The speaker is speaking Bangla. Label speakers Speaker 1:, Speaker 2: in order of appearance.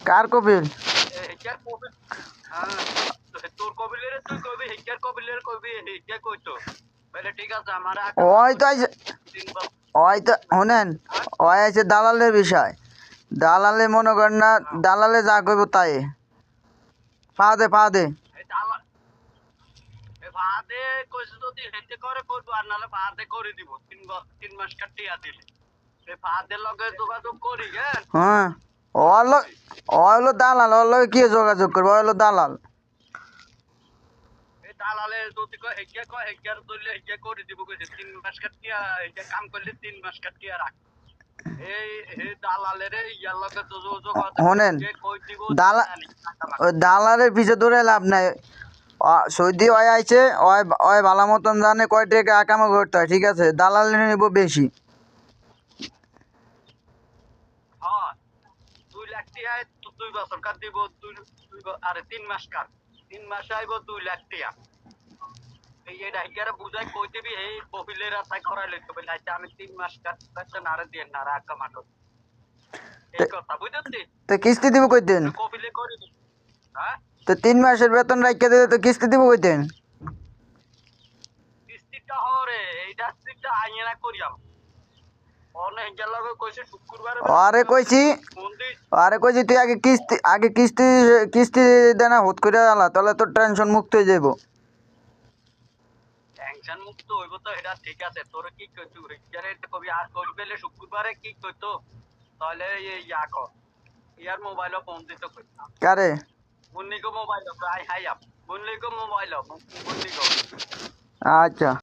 Speaker 1: কার কপিল?
Speaker 2: হেকার কপিল। হ্যাঁ তোর কপিলের তুই কবি হেকার কপিলের কবি হেকার কইতো বলে ঠিক আছে আমার
Speaker 1: ওই তো ওই তো শুনেন, ওই আছে দালালের বিষয়। দালালে মনে করেন না, দালালে যা করব তাই পা দে
Speaker 2: ভাদে কইছে যদি হেতে করে করবো আর নাহলে ভাদে করে দিব 3 মাস কাটিয়া দিলে ভাদের লগে যোগাযোগ করি হ্যাঁ।
Speaker 1: হ্যাঁ হলো দালাল, ওর লগে কি যোগাযোগ করবো? ওই হলো দালাল।
Speaker 2: দালালে যদি হেকিয়া ধরলে হেকিয়া করে দিব কইছে 3 মাস কাটিয়া এটা কাম করলে 3 মাস কাটিয়া রাখ। এই দালালের ইয়ার লগে তো যোগাযোগ
Speaker 1: শোনেন,
Speaker 2: কই দিব
Speaker 1: ওই দালালের পিছে দৌড়ে লাভ নাই। সৌদি ওই আইছে, ওই ভালো মতন জানে কয় টাকা কামা করতে হয়, ঠিক আছে? দালাল নেব বেশি।
Speaker 2: হ্যাঁ 2 লাখ টাকা 2 বছর কাট দিব আরে 3 মাস কাট 3 মাস আইব 2 লাখ টাকা। এটা হিগারে বুঝাই কই দিবি এই কপিলের আশায় করাই লইতে বলে আচ্ছা আমি 3 মাস কাটতে নারে দিয়ে না রাখা মাঠো এই কথা বুঝছিস?
Speaker 1: তো কিস্তি দিব কইতেন?
Speaker 2: কপিলে করে দিবি হ্যাঁ
Speaker 1: তো 3 মাসের বেতন রাখিয়ে দিলে তো কিস্তি দিব কইতেন?
Speaker 2: কিস্তিটা হরে এইটা কিস্তিটা আইনা করিয়াম অনেক গেল কইছে শুক্রবারে
Speaker 1: আরে কইছি তুই আগে কিস্তি দেনা হুট করে আলা, তাহলে তোর টেনশন মুক্ত হয়ে যাবো।
Speaker 2: টেনশন মুক্ত হইব তো এটা ঠিক আছে তোর কি কইতু হিগারে কবি আর করবেলে শুক্রবারে কি কইতো তাহলে এই ইয়া কর ইয়ার মোবাইল ফোন দিতে কইতা
Speaker 1: কারে?
Speaker 2: মুন্নি को मोबाइल प्राय हाई अप मुन्नी को मोबाइल मुन्नी को
Speaker 1: আচ্ছা।